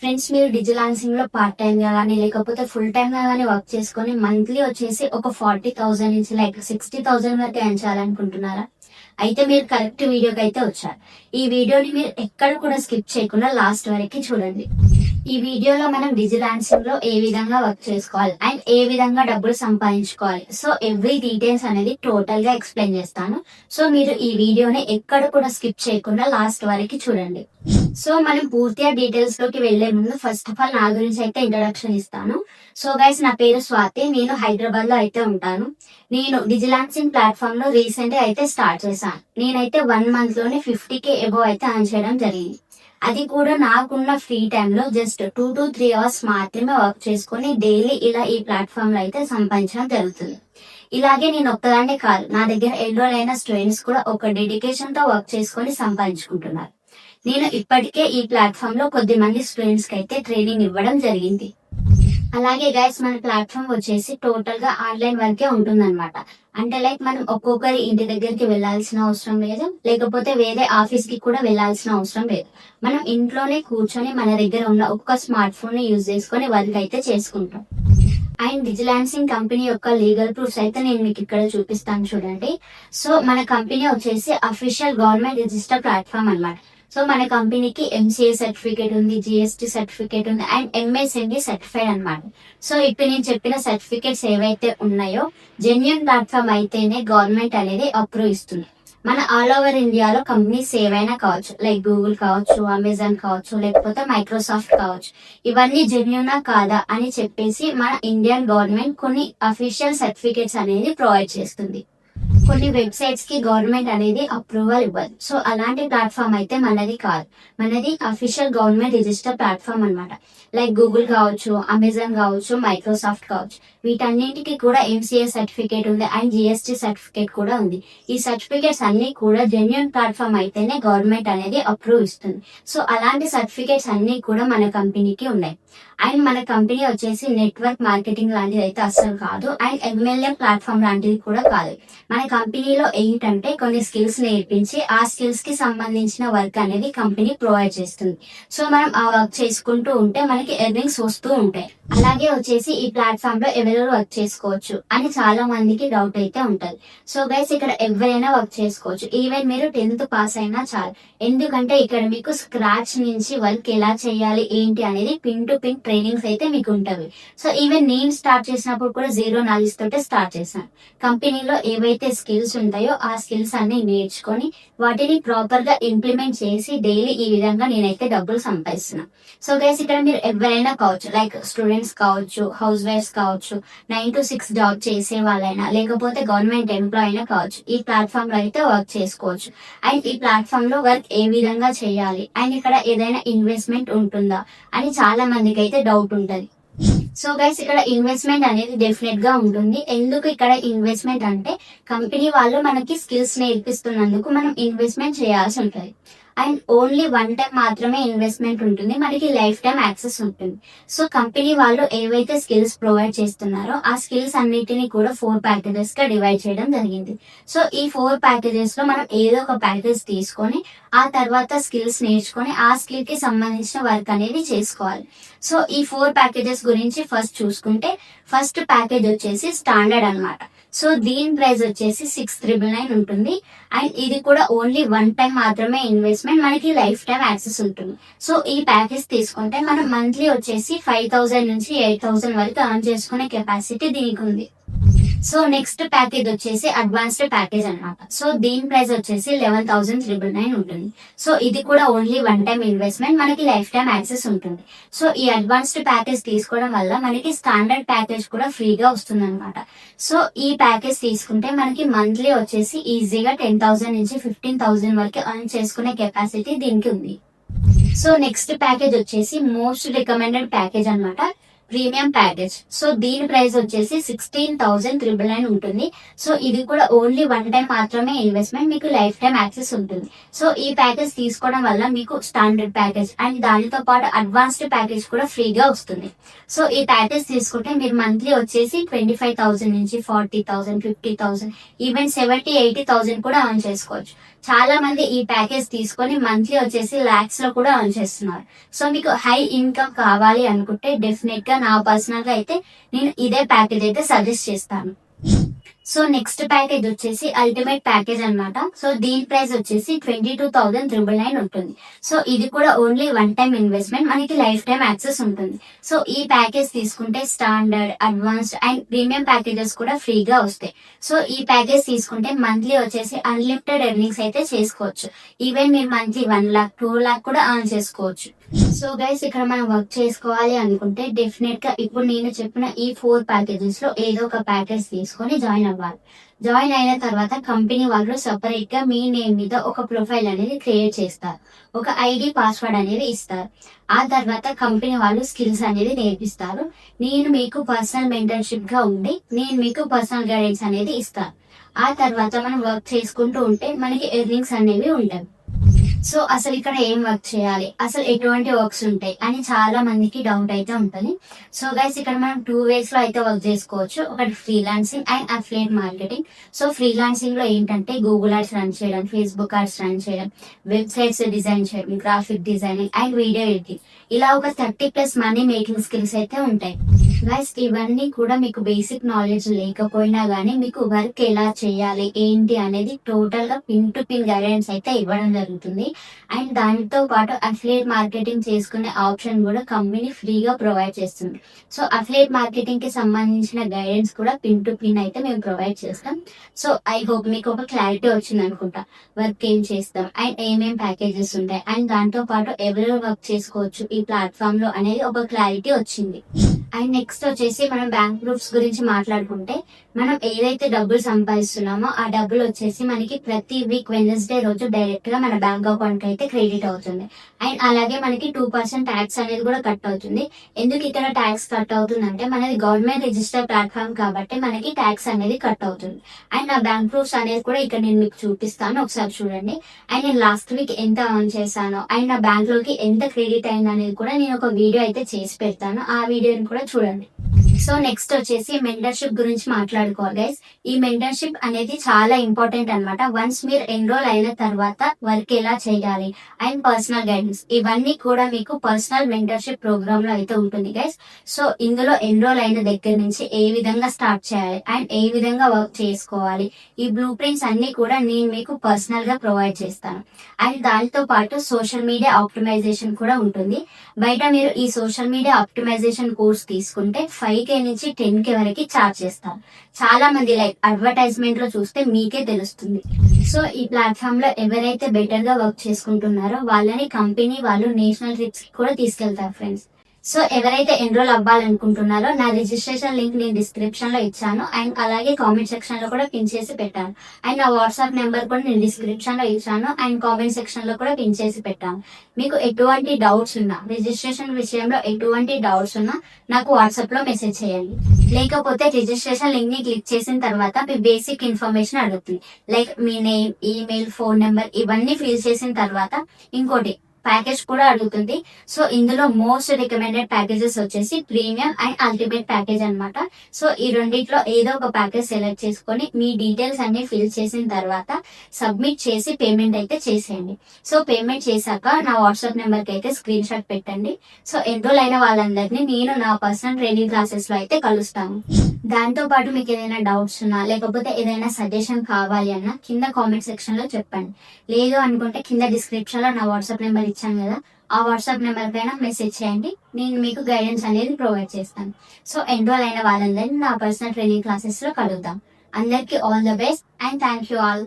Friends, మీరు డిజిలాన్సింగ్ లో part time గా కానీ లేకపోతే ఫుల్ టైం గా కానీ వర్క్ చేసుకొని మంత్లీ వచ్చేసి ఒక 40,000 నుంచి లైక్ 60,000 వరకు ఎర్న్ చేయాలనుకుంటున్నారా? అయితే మీరు కరెక్ట్ వీడియోకి అయితే వచ్చారు. ఈ వీడియోని మీరు ఎక్కడ కూడా స్కిప్ చేయకుండా లాస్ట్ వరకు చూడండి. ఈ వీడియోలో మనం డిజిలాన్సింగ్ లో ఏ విధంగా వర్క్ చేసుకోవాలి అండ్ ఏ విధంగా డబ్బులు సంపాదించుకోవాలి, సో ఎవ్రీ డీటెయిల్స్ అనేది టోటల్ గా ఎక్స్ప్లెయిన్ చేస్తాను. సో మీరు ఈ వీడియోని ఎక్కడ కూడా స్కిప్ చేయకుండా లాస్ట్ వరకు చూడండి. సో మనం పూర్తిగా డీటెయిల్స్ లోకి వెళ్లే ముందు ఫస్ట్ ఆఫ్ ఆల్ నా గురించి అయితే ఇంట్రొడక్షన్ ఇస్తాను. సో గైస్, నా పేరు స్వాతి. నేను హైదరాబాద్ లో అయితే ఉంటాను. నేను డిజిలాన్సింగ్ ప్లాట్ఫామ్ లో రీసెంట్ గా అయితే స్టార్ట్ చేశాను. నేనైతే 1 మంత్ లోనే 50K అబోవ్ అయితే earn చేయడం జరిగింది. అది కూడా నాకున్న ఫ్రీ టైమ్ లో జస్ట్ 2 to 3 అవర్స్ మాత్రమే వర్క్ చేసుకుని డైలీ ఇలా ఈ ప్లాట్ఫామ్ లో అయితే సంపాదించడం జరుగుతుంది. ఇలాగే నేను ఒక్కదాన్నే కాదు, నా దగ్గర ఎన్రోల్ అయిన స్టూడెంట్స్ కూడా ఒక డెడికేషన్ తో వర్క్ చేసుకొని సంపాదించుకుంటున్నారు. నేను ఇప్పటికే ఈ ప్లాట్ఫామ్ లో కొద్ది మంది స్టూడెంట్స్ కి అయితే ట్రైనింగ్ ఇవ్వడం జరిగింది. అలాగే గైస్, మన ప్లాట్ఫామ్ వచ్చేసి టోటల్ గా ఆన్లైన్ వర్కే ఉంటుందన్నమాట. అంటే లైక్ మనం ఒక్కొక్కరి ఇంటి దగ్గరికి వెళ్లాల్సిన అవసరం లేదు, లేకపోతే వేరే ఆఫీస్ కి కూడా వెళ్లాల్సిన అవసరం లేదు. మనం ఇంట్లోనే కూర్చొని మన దగ్గర ఉన్న ఒక్క స్మార్ట్ ఫోన్ ని యూజ్ చేసుకొని వర్క్ అయితే చేసుకుంటాం. అండ్ డిజిలాన్సింగ్ కంపెనీ యొక్క లీగల్ ప్రూఫ్స్ అయితే నేను మీకు ఇక్కడ చూపిస్తాను చూడండి. సో మన కంపెనీ వచ్చేసి అఫీషియల్ గవర్నమెంట్ రిజిస్టర్ ప్లాట్ఫామ్ అన్నమాట. సో మన కంపెనీకి MCA సర్టిఫికేట్ ఉంది, GST సర్టిఫికేట్ ఉంది అండ్ MSME సర్టిఫైడ్ అన్నమాట. సో ఇప్పుడు నేను చెప్పిన సర్టిఫికేట్స్ ఏవైతే ఉన్నాయో జెన్యూన్ ప్లాట్ఫామ్ అయితేనే గవర్నమెంట్ అనేది అప్రూవ్ ఇస్తుంది. మన ఆల్ ఓవర్ ఇండియాలో కంపెనీస్ ఏవైనా కావచ్చు, లైక్ గూగుల్ కావచ్చు, అమెజాన్ కావచ్చు, లేకపోతే మైక్రోసాఫ్ట్ కావచ్చు, ఇవన్నీ జెన్యూనా కాదా అని చెప్పేసి మన ఇండియన్ గవర్నమెంట్ కొన్ని అఫీషియల్ సర్టిఫికేట్స్ అనేది ప్రొవైడ్ చేస్తుంది. కొన్ని వెబ్సైట్స్ కి గవర్నమెంట్ అనేది అప్రూవల్ ఇవ్వదు. సో అలాంటి ప్లాట్ఫామ్ అయితే మనది కాదు. మనది అఫీషియల్ గవర్నమెంట్ రిజిస్టర్ ప్లాట్ఫామ్ అన్నమాట. లైక్ గూగుల్ కావచ్చు, అమెజాన్ కావచ్చు, మైక్రోసాఫ్ట్ కావచ్చు, వీటన్నింటికి కూడా MCA సర్టిఫికేట్ ఉంది అండ్ GST సర్టిఫికేట్ కూడా ఉంది. ఈ సర్టిఫికేట్స్ అన్ని కూడా జెన్యూన్ ప్లాట్ఫామ్ అయితేనే గవర్నమెంట్ అనేది అప్రూవ్ ఇస్తుంది. సో అలాంటి సర్టిఫికేట్స్ అన్ని కూడా మన కంపెనీకి ఉన్నాయి. అండ్ మన కంపెనీ వచ్చేసి నెట్వర్క్ మార్కెటింగ్ లాంటిది అయితే అస్సలు కాదు అండ్ MLM ప్లాట్ఫామ్ లాంటిది కూడా కాదు. మన కంపెనీలో ఏంటంటే కొన్ని స్కిల్స్ నేర్పించి ఆ స్కిల్స్ కి సంబంధించిన వర్క్ అనేది కంపెనీ ప్రొవైడ్ చేస్తుంది. సో మనం ఆ వర్క్ చేసుకుంటూ ఉంటే మనకి ఎర్నింగ్స్ వస్తూ ఉంటాయి. అలాగే వచ్చేసి ఈ ప్లాట్ఫామ్ లో ఎవరెవరు వర్క్ చేసుకోవచ్చు అని చాలా మందికి డౌట్ అయితే ఉంటది. సో గైస్, ఇక్కడ ఎవరైనా వర్క్ చేసుకోవచ్చు. ఈవెన్ మీరు 10th పాస్ అయినా చాలు. ఎందుకంటే ఇక్కడ మీకు స్క్రాచ్ నుంచి వర్క్ ఎలా చేయాలి ఏంటి అనేది పిన్ టు పిన్ ట్రైనింగ్స్ అయితే మీకు ఉంటవి. సో ఈవెన్ నేను స్టార్ట్ చేసినప్పుడు కూడా 0 knowledge తోటే స్టార్ట్ చేశాను. కంపెనీలో ఏవైతే స్కిల్స్ ఉంటాయో ఆ స్కిల్స్ అన్ని నేర్చుకొని వాటిని ప్రాపర్ గా ఇంప్లిమెంట్ చేసి డైలీ ఈ విధంగా నేనైతే డబ్బులు సంపాదిస్తున్నాను. సో గైస్, ఇక్కడ మీరు ఎవరైనా కావచ్చు, లైక్ స్టూడెంట్స్ కావచ్చు, హౌస్ వైఫ్స్ కావచ్చు, 9 to 6 జాబ్ చేసే వాళ్ళైనా, లేకపోతే గవర్నమెంట్ ఎంప్లాయ్ అయినా కావచ్చు, ఈ ప్లాట్ఫామ్ లో అయితే వర్క్ చేసుకోవచ్చు. అండ్ ఈ ప్లాట్ఫామ్ లో వర్క్ ఏ విధంగా చేయాలి అండ్ ఇక్కడ ఏదైనా ఇన్వెస్ట్మెంట్ ఉంటుందా అని చాలా మందికి అయితే డౌట్ ఉంటది. సో గైస్, ఇక్కడ ఇన్వెస్ట్మెంట్ అనేది డెఫినెట్ గా ఉంటుంది. ఎందుకు ఇక్కడ ఇన్వెస్ట్మెంట్ అంటే కంపెనీ వాళ్ళు మనకి స్కిల్స్ నేర్పిస్తున్నందుకు మనం ఇన్వెస్ట్మెంట్ చేయాల్సి ఉంటుంది. అండ్ ఓన్లీ 1 టైం మాత్రమే ఇన్వెస్ట్మెంట్ ఉంటుంది, మనకి లైఫ్ టైం యాక్సెస్ ఉంటుంది. సో కంపెనీ వాళ్ళు ఏవైతే స్కిల్స్ ప్రొవైడ్ చేస్తున్నారో ఆ స్కిల్స్ అన్నిటిని కూడా 4 ప్యాకేజెస్ గా డివైడ్ చేయడం జరిగింది. సో ఈ 4 ప్యాకేజెస్ లో మనం ఏదో ఒక ప్యాకేజ్ తీసుకొని ఆ తర్వాత స్కిల్స్ నేర్చుకొని ఆ స్కిల్ కి సంబంధించిన వర్క్ అనేది చేసుకోవాలి. సో ఈ 4 ప్యాకేజెస్ గురించి ఫస్ట్ చూసుకుంటే, ఫస్ట్ ప్యాకేజ్ వచ్చేసి స్టాండర్డ్ అన్నమాట. సో దీని ప్రైస్ వచ్చేసి 6,999 ఉంటుంది. అండ్ ఇది కూడా ఓన్లీ 1 టైం మాత్రమే ఇన్వెస్ట్మెంట్, మనకి లైఫ్ టైం యాక్సెస్ ఉంటుంది. సో ఈ ప్యాకేజ్ తీసుకుంటే మనం మంత్లీ వచ్చేసి 5,000 నుంచి 8,000 వరకు ఎర్న్ చేసుకునే కెపాసిటీ దీనికి ఉంది. సో నెక్స్ట్ ప్యాకేజ్ వచ్చేసి అడ్వాన్స్డ్ ప్యాకేజ్ అన్నమాట. సో దీని ప్రైస్ వచ్చేసి 11,999 ఉంటుంది. సో ఇది కూడా ఓన్లీ 1 టైం ఇన్వెస్ట్మెంట్, మనకి లైఫ్ టైం యాక్సెస్ ఉంటుంది. సో ఈ అడ్వాన్స్డ్ ప్యాకేజ్ తీసుకోవడం వల్ల మనకి స్టాండర్డ్ ప్యాకేజ్ కూడా ఫ్రీగా వస్తుంది అనమాట. సో ఈ ప్యాకేజ్ తీసుకుంటే మనకి మంత్లీ వచ్చేసి ఈజీగా 10,000 నుంచి 15,000 వరకు ఎర్న్ చేసుకునే కెపాసిటీ దీనికి ఉంది. సో నెక్స్ట్ ప్యాకేజ్ వచ్చేసి మోస్ట్ రికమెండెడ్ ప్యాకేజ్ అన్నమాట, ప్రీమియం ప్యాకేజ్. సో దీని ప్రైస్ వచ్చేసి 16,999 ఉంటుంది. సో ఇది కూడా ఓన్లీ 1 టైం మాత్రమే ఇన్వెస్ట్మెంట్, మీకు లైఫ్ టైం యాక్సెస్ ఉంటుంది. సో ఈ ప్యాకేజ్ తీసుకోవడం వల్ల మీకు స్టాండర్డ్ ప్యాకేజ్ అండ్ దానితో పాటు అడ్వాన్స్డ్ ప్యాకేజ్ కూడా ఫ్రీగా వస్తుంది. సో ఈ ప్యాకేజ్ తీసుకుంటే మీరు మంత్లీ వచ్చేసి 25,000 నుంచి 40,000, 50,000, ఈవెన్ 70,000-80,000 కూడా ఎర్న్ చేసుకోవచ్చు. చాలా మంది ఈ ప్యాకేజ్ తీసుకొని మంత్లీ వచ్చేసి లాక్స్ లో కూడా earn చేస్తున్నారు. సో మీకు హై ఇన్కమ్ కావాలి అనుకుంటే డెఫినెట్ గా నా పర్సనల్ గా అయితే నేను ఇదే ప్యాకేజ్ అయితే సజెస్ట్ చేస్తాను. సో నెక్స్ట్ ప్యాకేజ్ వచ్చేసి అల్టిమేట్ ప్యాకేజ్ అన్నమాట. సో దీని ప్రైస్ వచ్చేసి 22,999 ఉంటుంది. సో ఇది కూడా ఓన్లీ వన్ టైం ఇన్వెస్ట్మెంట్, మనకి లైఫ్ టైం యాక్సెస్ ఉంటుంది. సో ఈ ప్యాకేజ్ తీసుకుంటే standard, advanced and premium packages కూడా ఫ్రీగా వస్తాయి. సో ఈ ప్యాకేజ్ తీసుకుంటే మంత్లీ వచ్చేసి అన్లిమిటెడ్ ఎర్నింగ్స్ అయితే చేసుకోవచ్చు. ఈవెన్ మీరు మంత్లీ 1 lakh 2 lakh కూడా earn చేసుకోవచ్చు. సో గైస్ ఇక్కడ మనం వర్క్ చేసుకోవాలి అనుకుంటే డెఫినెట్ గా ఇప్పుడు నేను చెప్పిన ఈ 4 ప్యాకేజెస్ లో ఏదో ఒక ప్యాకేజ్ తీసుకొని జాయిన్ అవ్వాలి. జాయిన్ అయిన తర్వాత కంపెనీ వాళ్ళు సెపరేట్ గా మీ నేమ్ మీద ఒక ప్రొఫైల్ అనేది క్రియేట్ చేస్తారు. ఒక ఐడి పాస్వర్డ్ అనేది ఇస్తారు. ఆ తర్వాత కంపెనీ వాళ్ళు స్కిల్స్ అనేది నేర్పిస్తారు. నేను మీకు పర్సనల్ మెంటర్షిప్ గా ఉండి నేను మీకు పర్సనల్ గైడెన్స్ అనేది ఇస్తాను. ఆ తర్వాత మనం వర్క్ చేసుకుంటూ ఉంటే మనకి ఎర్నింగ్స్ అనేవి ఉంటాయి. సో అసలు ఇక్కడ ఏం వర్క్ చేయాలి, అసలు ఎటువంటి వర్క్స్ ఉంటాయి అని చాలా మందికి డౌట్ అయితే ఉంటుంది. సో గైస్ ఇక్కడ మనం 2 ways లో అయితే వర్క్ చేసుకోవచ్చు. ఒకటి freelancing and affiliate marketing. So freelancing లో ఏంటంటే గూగుల్ యాడ్స్ రన్ చేయడం, ఫేస్బుక్ యాడ్స్ రన్ చేయడం, వెబ్సైట్స్ డిజైన్ చేయడం, graphic designing and video editing, ఇలా ఒక 30+ మనీ మేకింగ్ స్కిల్స్ అయితే ఉంటాయి. గైస్ ఇవన్నీ కూడా మీకు బేసిక్ నాలెడ్జ్ లేకపోయినా గానీ మీకు వర్క్ ఎలా చేయాలి ఏంటి అనేది టోటల్ గా పిన్ టు పిన్ గైడెన్స్ అయితే ఇవ్వడం జరుగుతుంది. అండ్ దానితో పాటు అఫిలియేట్ మార్కెటింగ్ చేసుకునే ఆప్షన్ కూడా కంపెనీ ఫ్రీగా ప్రొవైడ్ చేస్తుంది. సో అఫిలియేట్ మార్కెటింగ్ కి సంబంధించిన గైడెన్స్ కూడా పిన్ టు పిన్ అయితే మేము ప్రొవైడ్ చేస్తాం. సో ఐ హోప్ మీకు ఒక క్లారిటీ వచ్చింది అనుకుంటా. వర్క్ ఏం చేస్తాం అండ్ ఏమేం ప్యాకేజెస్ ఉంటాయి అండ్ దాంతో పాటు ఎవరెవరు వర్క్ చేసుకోవచ్చు ఈ ప్లాట్ఫామ్ లో అనేది ఒక క్లారిటీ వచ్చింది. అండ్ నెక్స్ట్ వచ్చేసి మనం బ్యాంక్ ప్రూఫ్స్ గురించి మాట్లాడుకుంటే మనం ఏదైతే డబ్బులు సంపాదిస్తున్నామో ఆ డబ్బులు వచ్చేసి మనకి ప్రతి వీక్ వెడ్నెస్డే రోజు డైరెక్ట్ గా మన బ్యాంక్ అకౌంట్ కి అయితే క్రెడిట్ అవుతుంది. అండ్ అలాగే మనకి 2% ట్యాక్స్ అనేది కూడా కట్ అవుతుంది. ఎందుకు ఇక్కడ ట్యాక్స్ కట్ అవుతుంది అంటే మనది గవర్నమెంట్ రిజిస్టర్ ప్లాట్ఫామ్ కాబట్టి మనకి ట్యాక్స్ అనేది కట్ అవుతుంది. అండ్ నా బ్యాంక్ ప్రూఫ్స్ అనేది కూడా ఇక్కడ నేను మీకు చూపిస్తాను, ఒకసారి చూడండి. అండ్ నేను లాస్ట్ వీక్ ఎంత earn చేశాను అండ్ నా బ్యాంక్ లోకి ఎంత క్రెడిట్ అయింది అనేది కూడా నేను ఒక వీడియో అయితే చేసి పెడతాను, ఆ వీడియోని కూడా చూడండి. సో నెక్స్ట్ వచ్చేసి మెంటర్షిప్ గురించి మాట్లాడుకోవాలి గైస్. ఈ మెంటర్షిప్ అనేది చాలా ఇంపార్టెంట్ అన్నమాట. వన్స్ మీరు ఎన్రోల్ అయిన తర్వాత వర్క్ ఎలా చేయాలి అండ్ పర్సనల్ గైడెన్స్ ఇవన్నీ కూడా మీకు పర్సనల్ మెంటర్షిప్ ప్రోగ్రామ్ లో అయితే ఉంటుంది గైస్. సో ఇందులో ఎన్రోల్ అయిన దగ్గర నుంచి ఏ విధంగా స్టార్ట్ చేయాలి అండ్ ఏ విధంగా వర్క్ చేసుకోవాలి ఈ బ్లూ ప్రింట్స్ అన్ని కూడా నేను మీకు పర్సనల్ గా ప్రొవైడ్ చేస్తాను. అండ్ దానితో పాటు సోషల్ మీడియా ఆప్టిమైజేషన్ కూడా ఉంటుంది. బయట మీరు ఈ సోషల్ మీడియా ఆప్టిమైజేషన్ కోర్స్ తీసుకుంటే 5K నుంచి 10K వరకు ఛార్జ్ చేస్తారు. చాలా మంది లైక్ అడ్వర్టైజ్మెంట్ లో చూస్తే మీకే తెలుస్తుంది. సో ఈ ప్లాట్ఫామ్ లో ఎవరైతే బెటర్ గా వర్క్ చేసుకుంటున్నారో వాళ్ళని కంపెనీ వాళ్ళు నేషనల్ ట్రిప్స్ కి కూడా తీసుకెళ్తారు ఫ్రెండ్స్. సో ఎవరైతే ఎన్రోల్ అవ్వాలనుకుంటున్నారో నా రిజిస్ట్రేషన్ లింక్ నేను డిస్క్రిప్షన్ లో ఇచ్చాను అండ్ అలాగే కామెంట్ సెక్షన్ లో కూడా పిన్ చేసి పెట్టాను. అండ్ నా వాట్సాప్ నెంబర్ కూడా నేను డిస్క్రిప్షన్ లో ఇచ్చాను అండ్ కామెంట్ సెక్షన్ లో కూడా పిన్ చేసి పెట్టాను. మీకు ఎటువంటి డౌట్స్ ఉన్నా రిజిస్ట్రేషన్ విషయంలో ఎటువంటి డౌట్స్ ఉన్నా నాకు వాట్సాప్ లో మెసేజ్ చేయండి. లేకపోతే రిజిస్ట్రేషన్ లింక్ ని క్లిక్ చేసిన తర్వాత మీ బేసిక్ ఇన్ఫర్మేషన్ అడుగుతుంది, లైక్ మీ నేమ్, ఈమెయిల్, ఫోన్ నెంబర్ ఇవన్నీ ఫిల్ చేసిన తర్వాత ఇంకోటి ప్యాకేజ్ కూడా అడుగుతుంది. సో ఇందులో మోస్ట్ రికమెండెడ్ ప్యాకేజెస్ వచ్చేసి ప్రీమియం అండ్ అల్టిమేట్ ప్యాకేజ్ అన్నమాట. సో ఈ రెండిట్లో ఏదో ఒక ప్యాకేజ్ సెలెక్ట్ చేసుకొని మీ డీటెయిల్స్ అన్ని ఫిల్ చేసిన తర్వాత సబ్మిట్ చేసి పేమెంట్ అయితే చేసేయండి. సో పేమెంట్ చేశాక నా వాట్సాప్ నెంబర్ కి అయితే స్క్రీన్ షాట్ పెట్టండి. సో ఎన్రోల్ అయిన వాళ్ళందరినీ నేను నా పర్సనల్ ట్రైనింగ్ క్లాసెస్ లో అయితే కలుస్తాను. దాంతో పాటు మీకు ఏదైనా డౌట్స్ ఉన్నా లేకపోతే ఏదైనా సజెషన్ కావాలి అన్నా కింద కామెంట్ సెక్షన్ లో చెప్పండి. లేదు అనుకుంటే కింద డిస్క్రిప్షన్ లో నా వాట్సాప్ నెంబర్ ఇచ్చాను కదా, ఆ వాట్సాప్ నెంబర్ పైన మెసేజ్ చేయండి, నేను మీకు గైడెన్స్ అనేది ప్రొవైడ్ చేస్తాను. సో ఎన్రోల్ అయిన వాళ్ళందరినీ నా పర్సనల్ ట్రైనింగ్ క్లాసెస్ లో కలుద్దాం. అందరికి all the best and thank you all.